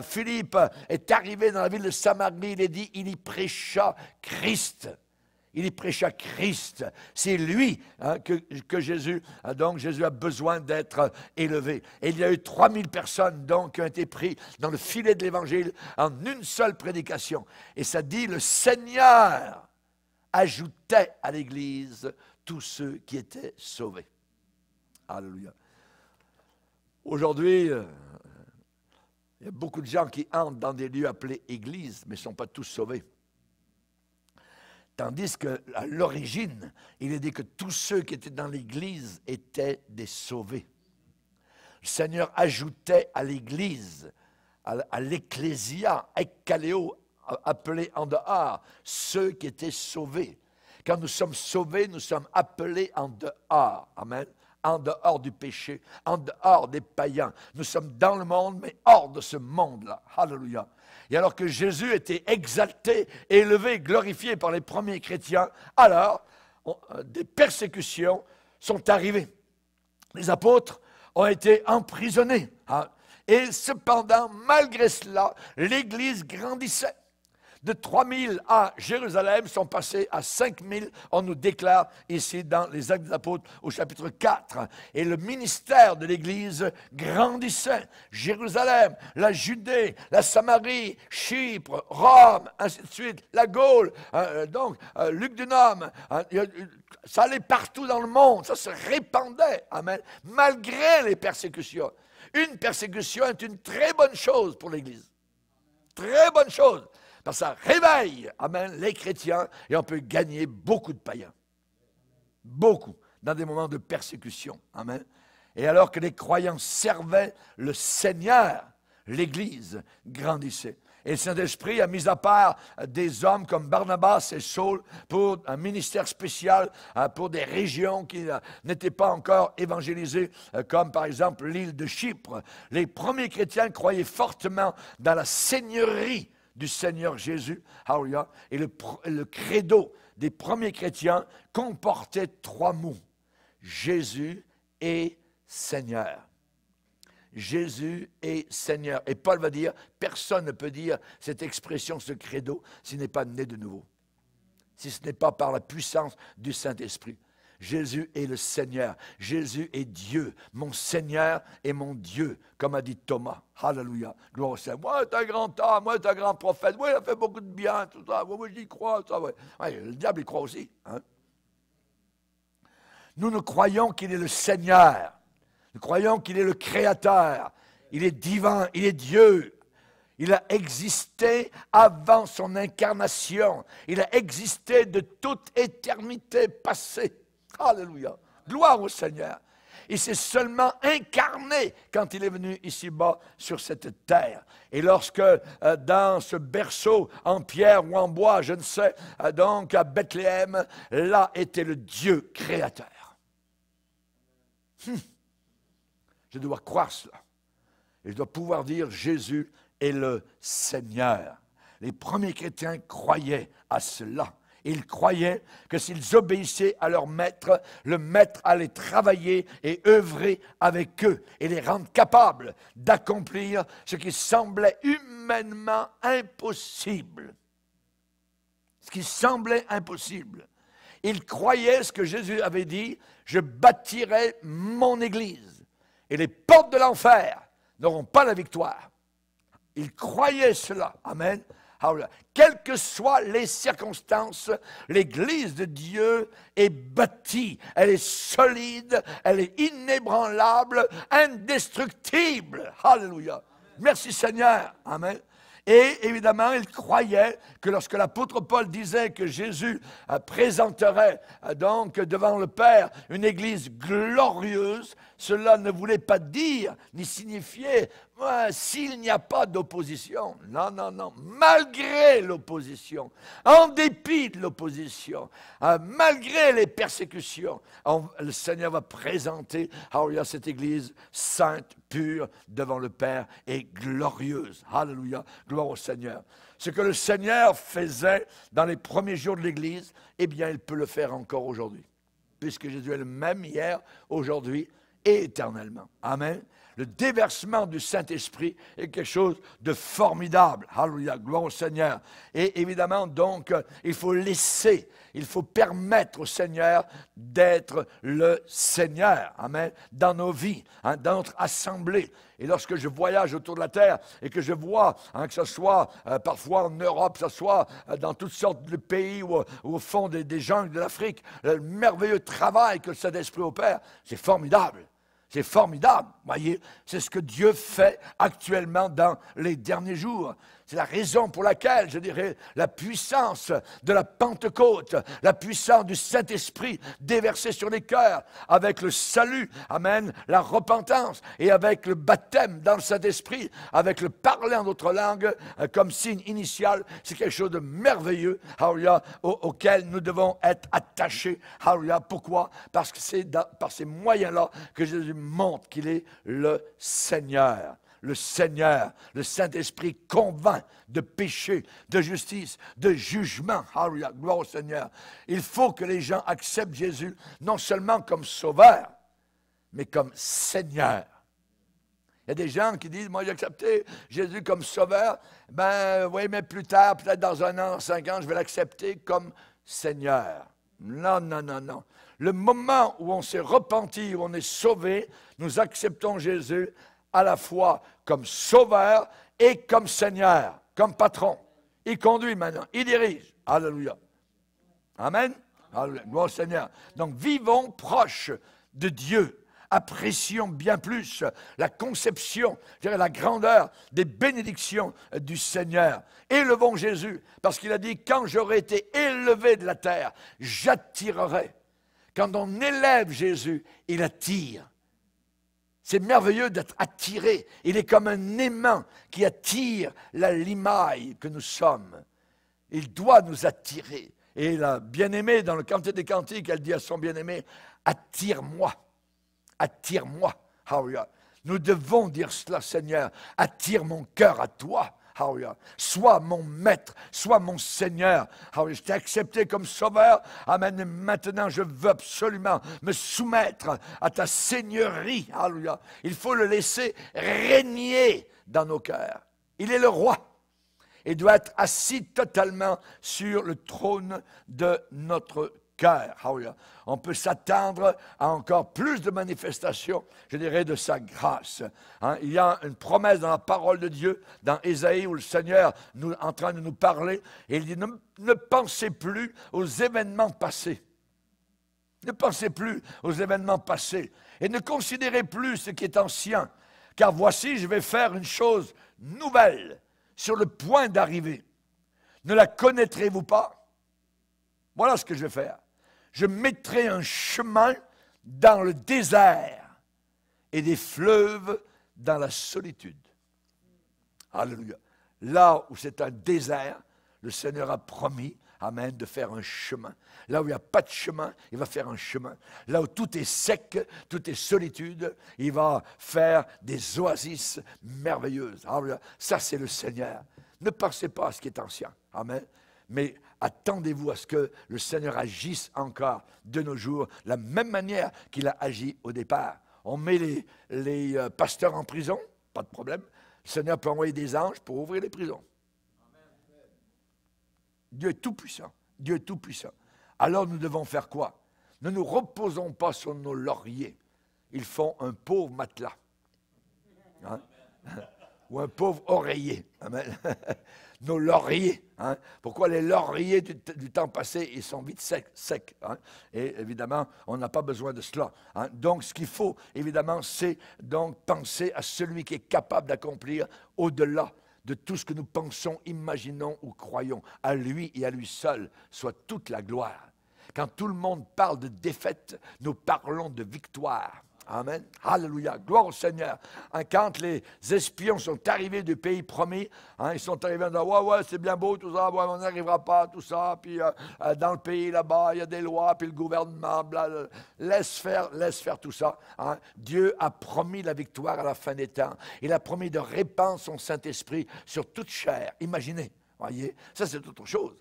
Philippe est arrivé dans la ville de Samarie, il y prêcha Christ. Il y prêcha Christ. C'est lui que Jésus, donc Jésus a besoin d'être élevé. Et il y a eu 3000 personnes donc qui ont été prises dans le filet de l'évangile en une seule prédication. Et ça dit, le Seigneur ajoutait à l'Église tous ceux qui étaient sauvés. Alléluia. Aujourd'hui, il y a beaucoup de gens qui entrent dans des lieux appelés églises, mais ne sont pas tous sauvés. Tandis qu'à l'origine, il est dit que tous ceux qui étaient dans l'Église étaient des sauvés. Le Seigneur ajoutait à l'Église, à l'Ecclésia, ekkaléo, appelé en dehors, ceux qui étaient sauvés. Quand nous sommes sauvés, nous sommes appelés en dehors. Amen. En dehors du péché, en dehors des païens. Nous sommes dans le monde, mais hors de ce monde-là. Alléluia. Et alors que Jésus était exalté, élevé, glorifié par les premiers chrétiens, alors des persécutions sont arrivées. Les apôtres ont été emprisonnés. Et cependant, malgré cela, l'Église grandissait. De 3000 à Jérusalem sont passés à 5000, on nous déclare ici dans les Actes des Apôtres au chapitre 4. Et le ministère de l'Église grandissait. Jérusalem, la Judée, la Samarie, Chypre, Rome, ainsi de suite, la Gaule, Lugdunum, ça allait partout dans le monde, ça se répandait, amen, malgré les persécutions. Une persécution est une très bonne chose pour l'Église. Très bonne chose. Parce que ça réveille, amen, les chrétiens et on peut gagner beaucoup de païens. Beaucoup, dans des moments de persécution. Amen. Et alors que les croyants servaient le Seigneur, l'Église grandissait. Et le Saint-Esprit a mis à part des hommes comme Barnabas et Saul pour un ministère spécial pour des régions qui n'étaient pas encore évangélisées, comme par exemple l'île de Chypre. Les premiers chrétiens croyaient fortement dans la seigneurie du Seigneur Jésus, et le credo des premiers chrétiens comportait 3 mots. Jésus est Seigneur. Jésus est Seigneur. Et Paul va dire, personne ne peut dire cette expression, ce credo, s'il n'est pas né de nouveau. Si ce n'est pas par la puissance du Saint-Esprit. Jésus est le Seigneur. Jésus est Dieu, mon Seigneur et mon Dieu, comme a dit Thomas. Alléluia. Gloire au Seigneur. Moi, tu es un grand homme, moi, tu es un grand prophète. Moi, il a fait beaucoup de bien, tout ça. Moi, j'y crois. Ça, ouais. Ouais, le diable, il croit aussi. Hein? Nous croyons qu'il est le Seigneur. Nous croyons qu'il est le Créateur. Il est divin, il est Dieu. Il a existé avant son incarnation. Il a existé de toute éternité passée. Alléluia. Gloire au Seigneur. Il s'est seulement incarné quand il est venu ici-bas sur cette terre. Et lorsque dans ce berceau en pierre ou en bois, je ne sais, donc à Bethléem, là était le Dieu créateur. Je dois croire cela. Et je dois pouvoir dire Jésus est le Seigneur. Les premiers chrétiens croyaient à cela. Ils croyaient que s'ils obéissaient à leur maître, le maître allait travailler et œuvrer avec eux et les rendre capables d'accomplir ce qui semblait humainement impossible. Ce qui semblait impossible. Ils croyaient ce que Jésus avait dit, je bâtirai mon Église et les portes de l'enfer n'auront pas la victoire. Ils croyaient cela. Amen. Alors, quelles que soient les circonstances, l'Église de Dieu est bâtie, elle est solide, elle est inébranlable, indestructible. Alléluia. Merci Seigneur. Amen. Et évidemment, ils croyaient que lorsque l'apôtre Paul disait que Jésus présenterait donc devant le Père une Église glorieuse, cela ne voulait pas dire ni signifier s'il n'y a pas d'opposition. Non, non, non. Malgré l'opposition, en dépit de l'opposition, malgré les persécutions, le Seigneur va présenter cette Église sainte, pure, devant le Père et glorieuse. Alléluia. Gloire au Seigneur. Ce que le Seigneur faisait dans les premiers jours de l'Église, eh bien, il peut le faire encore aujourd'hui. Puisque Jésus est le même hier, aujourd'hui et éternellement. Amen. Le déversement du Saint-Esprit est quelque chose de formidable. Alléluia, gloire au Seigneur. Et évidemment, donc, il faut laisser, il faut permettre au Seigneur d'être le Seigneur. Amen. Dans nos vies, dans notre assemblée. Et lorsque je voyage autour de la terre et que je vois, que ce soit parfois en Europe, que ce soit dans toutes sortes de pays ou au fond des jungles de l'Afrique, le merveilleux travail que le Saint-Esprit opère, c'est formidable. C'est formidable, voyez, c'est ce que Dieu fait actuellement dans les derniers jours. C'est la raison pour laquelle, je dirais, la puissance de la Pentecôte, la puissance du Saint-Esprit déversé sur les cœurs, avec le salut, amen, la repentance, et avec le baptême dans le Saint-Esprit, avec le parler en d'autres langues comme signe initial, c'est quelque chose de merveilleux, auquel nous devons être attachés. Pourquoi? Parce que c'est par ces moyens-là que Jésus montre qu'il est le Seigneur. Le Seigneur, le Saint-Esprit convainc de péché, de justice, de jugement. Alléluia, gloire au Seigneur. Il faut que les gens acceptent Jésus non seulement comme sauveur, mais comme Seigneur. Il y a des gens qui disent, moi j'ai accepté Jésus comme sauveur, oui, mais plus tard, peut-être dans 1 an, 5 ans, je vais l'accepter comme Seigneur. Non, non, non, non. Le moment où on s'est repenti, où on est sauvé, nous acceptons Jésus à la fois comme sauveur et comme Seigneur, comme patron. Il conduit maintenant, il dirige. Alléluia. Amen. Alléluia. Gloire au Seigneur. Donc, vivons proches de Dieu. Apprécions bien plus la conception, je dirais la grandeur des bénédictions du Seigneur. Élevons Jésus, parce qu'il a dit, quand j'aurai été élevé de la terre, j'attirerai. Quand on élève Jésus, il attire. C'est merveilleux d'être attiré. Il est comme un aimant qui attire la limaille que nous sommes. Il doit nous attirer. Et la bien-aimée, dans le Cantique des Cantiques, elle dit à son bien-aimé, attire-moi, attire-moi. Nous devons dire cela, Seigneur, attire mon cœur à toi. Sois mon maître, sois mon Seigneur. Je t'ai accepté comme sauveur. Amen. Maintenant, je veux absolument me soumettre à ta seigneurie. Alléluia. Il faut le laisser régner dans nos cœurs. Il est le roi. Il doit être assis totalement sur le trône de notre cœur. On peut s'attendre à encore plus de manifestations, je dirais, de sa grâce. Il y a une promesse dans la parole de Dieu, dans Ésaïe, où le Seigneur est en train de nous parler, et il dit, ne pensez plus aux événements passés. Ne pensez plus aux événements passés, et ne considérez plus ce qui est ancien, car voici, je vais faire une chose nouvelle. sur le point d'arriver. Ne la connaîtrez-vous pas? Voilà ce que je vais faire. Je mettrai un chemin dans le désert et des fleuves dans la solitude. Alléluia. Là où c'est un désert, le Seigneur a promis, amen, de faire un chemin. Là où il n'y a pas de chemin, il va faire un chemin. Là où tout est sec, tout est solitude, il va faire des oasis merveilleuses. Alléluia. Ça, c'est le Seigneur. Ne pensez pas à ce qui est ancien. Amen. Mais attendez-vous à ce que le Seigneur agisse encore de nos jours, de la même manière qu'il a agi au départ. On met les pasteurs en prison, pas de problème. Le Seigneur peut envoyer des anges pour ouvrir les prisons. Dieu est tout-puissant. Dieu est tout-puissant. Alors nous devons faire quoi? Ne nous reposons pas sur nos lauriers. Ils font un pauvre matelas. Hein? Ou un pauvre oreiller. Amen. Nos lauriers. Hein? Pourquoi les lauriers du temps passé, ils sont vite secs. Hein? Et évidemment, on n'a pas besoin de cela. Hein? Donc, ce qu'il faut, évidemment, c'est donc penser à celui qui est capable d'accomplir au-delà de tout ce que nous pensons, imaginons ou croyons. À lui et à lui seul soit toute la gloire. Quand tout le monde parle de défaite, nous parlons de victoire. Amen. Alléluia. Gloire au Seigneur. Hein, quand les espions sont arrivés du pays promis, hein, ils sont arrivés en disant, ouais, c'est bien beau tout ça, ouais, on n'arrivera pas, tout ça. Puis dans le pays là-bas, il y a des lois, puis le gouvernement, bla, laisse faire tout ça. Hein. Dieu a promis la victoire à la fin des temps. Il a promis de répandre son Saint-Esprit sur toute chair. Imaginez, voyez, ça c'est autre chose.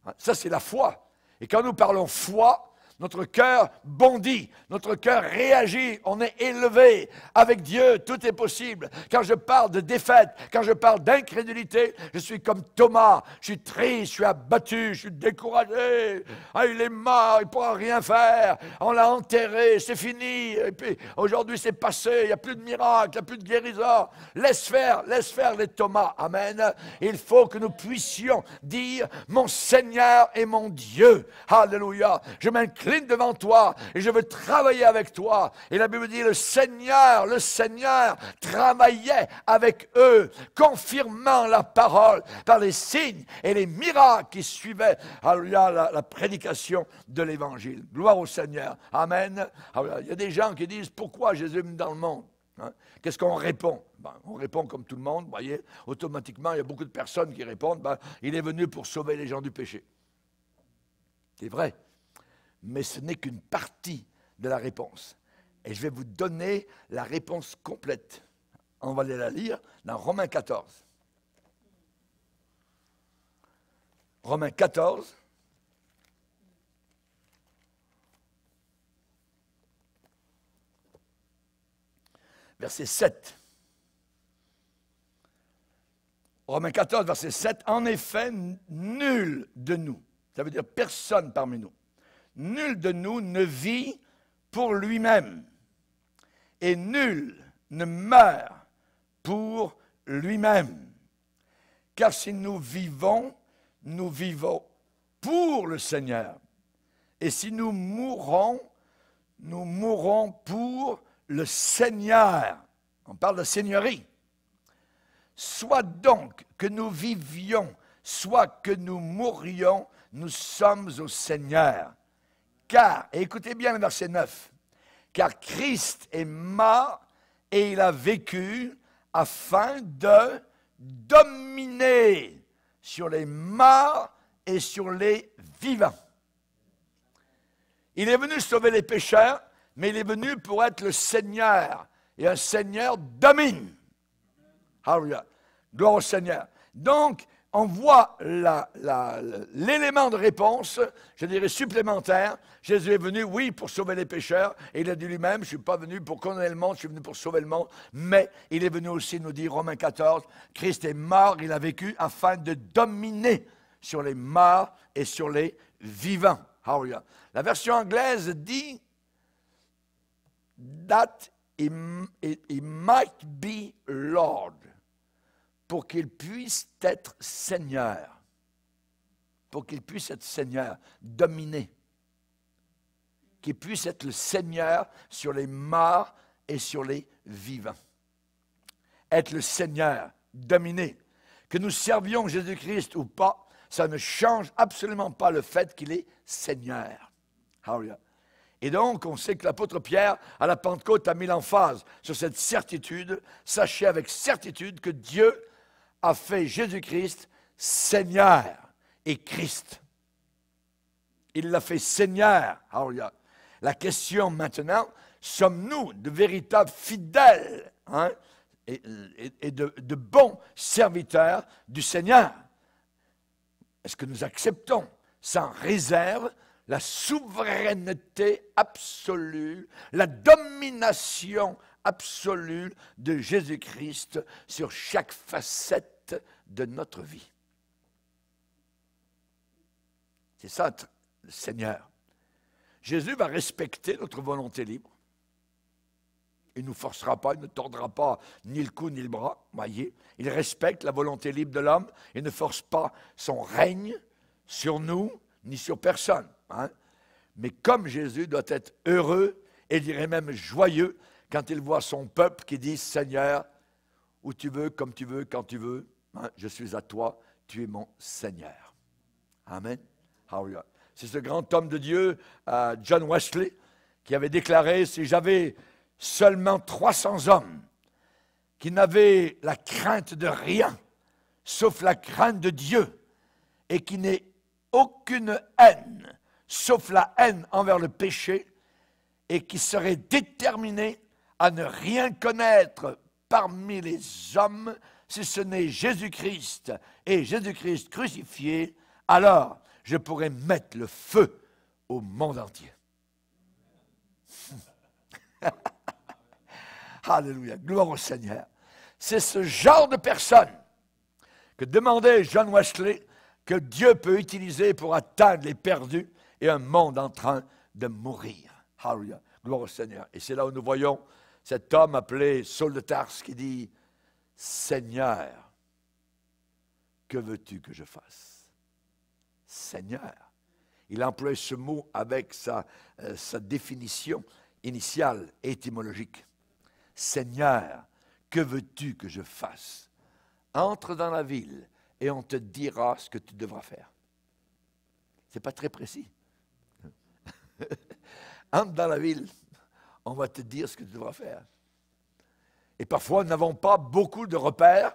Hein, ça c'est la foi. Et quand nous parlons foi, notre cœur bondit, notre cœur réagit, on est élevé. Avec Dieu, tout est possible. Quand je parle de défaite, quand je parle d'incrédulité, je suis comme Thomas. Je suis triste, je suis abattu, je suis découragé. Ah, il est mort, il ne pourra rien faire. On l'a enterré, c'est fini. Et puis aujourd'hui, c'est passé, il n'y a plus de miracle, il n'y a plus de guérison. Laisse faire les Thomas. Amen. Il faut que nous puissions dire, mon Seigneur est mon Dieu. Alléluia. Je m'incline devant toi et je veux travailler avec toi. Et la Bible dit, le Seigneur travaillait avec eux, confirmant la parole par les signes et les miracles qui suivaient, alléluia, la prédication de l'Évangile. Gloire au Seigneur. Amen. Alors, il y a des gens qui disent, pourquoi Jésus est venu dans le monde? Hein? Qu'est-ce qu'on répond? Ben, on répond comme tout le monde, vous voyez, automatiquement, il y a beaucoup de personnes qui répondent, ben, il est venu pour sauver les gens du péché. C'est vrai. Mais ce n'est qu'une partie de la réponse. Et je vais vous donner la réponse complète. On va aller la lire dans Romains 14. Romains 14. Verset 7. Romains 14, verset 7. En effet, nul de nous, ça veut dire personne parmi nous, nul de nous ne vit pour lui-même, et nul ne meurt pour lui-même. Car si nous vivons pour le Seigneur. Et si nous mourrons pour le Seigneur. On parle de seigneurie. Soit donc que nous vivions, soit que nous mourions, nous sommes au Seigneur. Car, et écoutez bien le verset 9, car Christ est mort et il a vécu afin de dominer sur les morts et sur les vivants. Il est venu sauver les pécheurs, mais il est venu pour être le Seigneur. Et un Seigneur domine. Alléluia. Gloire au Seigneur. Donc, on voit l'élément de réponse, je dirais supplémentaire. Jésus est venu, oui, pour sauver les pécheurs. Et il a dit lui-même, je ne suis pas venu pour condamner le monde, je suis venu pour sauver le monde. Mais il est venu aussi nous dire, Romains 14, Christ est mort, il a vécu afin de dominer sur les morts et sur les vivants. Alléluia. La version anglaise dit that he might be Lord, pour qu'il puisse être Seigneur, pour qu'il puisse être Seigneur, dominer, qu'il puisse être le Seigneur sur les morts et sur les vivants. Être le Seigneur, dominer. Que nous servions Jésus-Christ ou pas, ça ne change absolument pas le fait qu'il est Seigneur. Hallelujah. Et donc, on sait que l'apôtre Pierre, à la Pentecôte, a mis l'emphase sur cette certitude. Sachez avec certitude que Dieu a fait Jésus-Christ Seigneur et Christ. Il l'a fait Seigneur. Hallelujah. La question maintenant, sommes-nous de véritables fidèles et de bons serviteurs du Seigneur? Est-ce que nous acceptons sans réserve la souveraineté absolue, la domination absolue de Jésus-Christ sur chaque facette de notre vie? C'est ça, le Seigneur. Jésus va respecter notre volonté libre. Il ne nous forcera pas, il ne tordra pas ni le cou ni le bras, voyez. Il respecte la volonté libre de l'homme. Il ne force pas son règne sur nous, ni sur personne. Mais comme Jésus doit être heureux, et il dirait même joyeux, quand il voit son peuple qui dit, Seigneur, où tu veux, comme tu veux, quand tu veux, je suis à toi, tu es mon Seigneur. Amen. Hallelujah. C'est ce grand homme de Dieu, John Wesley, qui avait déclaré, si j'avais seulement 300 hommes qui n'avaient la crainte de rien, sauf la crainte de Dieu, et qui n'aient aucune haine, sauf la haine envers le péché, et qui seraient déterminés à ne rien connaître parmi les hommes, si ce n'est Jésus-Christ et Jésus-Christ crucifié, alors je pourrais mettre le feu au monde entier. Alléluia, gloire au Seigneur. C'est ce genre de personne que demandait John Wesley que Dieu peut utiliser pour atteindre les perdus et un monde en train de mourir. Alléluia, gloire au Seigneur. Et c'est là où nous voyons cet homme appelé Saul de Tarse qui dit, Seigneur, que veux-tu que je fasse? Seigneur. Il emploie ce mot avec sa définition initiale, étymologique. Seigneur, que veux-tu que je fasse? Entre dans la ville et on te dira ce que tu devras faire. Ce n'est pas très précis. Entre dans la ville, on va te dire ce que tu devras faire. Et parfois, nous n'avons pas beaucoup de repères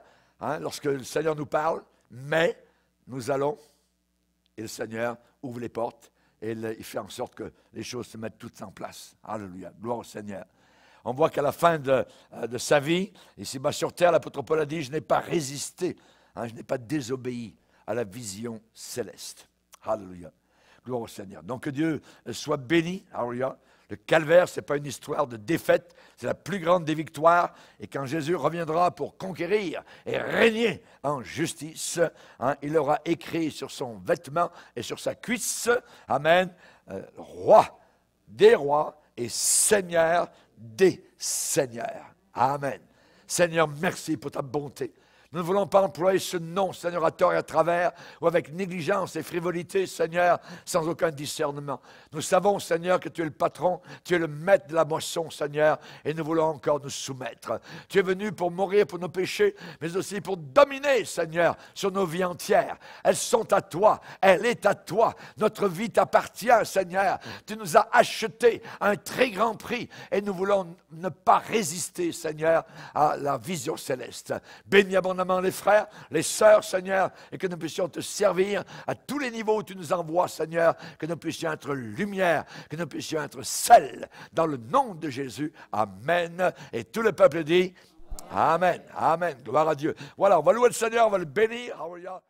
lorsque le Seigneur nous parle, mais nous allons, et le Seigneur ouvre les portes, et il fait en sorte que les choses se mettent toutes en place. Alléluia, gloire au Seigneur. On voit qu'à la fin de sa vie, ici-bas sur terre, l'apôtre Paul a dit, je n'ai pas résisté, je n'ai pas désobéi à la vision céleste. Alléluia, gloire au Seigneur. Donc que Dieu soit béni, alléluia. Le calvaire, ce n'est pas une histoire de défaite, c'est la plus grande des victoires. Et quand Jésus reviendra pour conquérir et régner en justice, il aura écrit sur son vêtement et sur sa cuisse, Amen, roi des rois et Seigneur des seigneurs. Amen. Seigneur, merci pour ta bonté. Nous ne voulons pas employer ce nom, Seigneur, à tort et à travers, ou avec négligence et frivolité, Seigneur, sans aucun discernement. Nous savons, Seigneur, que tu es le patron, tu es le maître de la moisson, Seigneur, et nous voulons encore nous soumettre. Tu es venu pour mourir pour nos péchés, mais aussi pour dominer, Seigneur, sur nos vies entières. Elles sont à toi, elle est à toi. Notre vie t'appartient, Seigneur. Tu nous as achetés à un très grand prix, et nous voulons ne pas résister, Seigneur, à la vision céleste. Bénis abondamment les frères, les sœurs, Seigneur, et que nous puissions te servir à tous les niveaux où tu nous envoies, Seigneur, que nous puissions être lumière, que nous puissions être sel, dans le nom de Jésus. Amen. Et tout le peuple dit, Amen, Amen, gloire à Dieu. Voilà, on va louer le Seigneur, on va le bénir. Alléluia.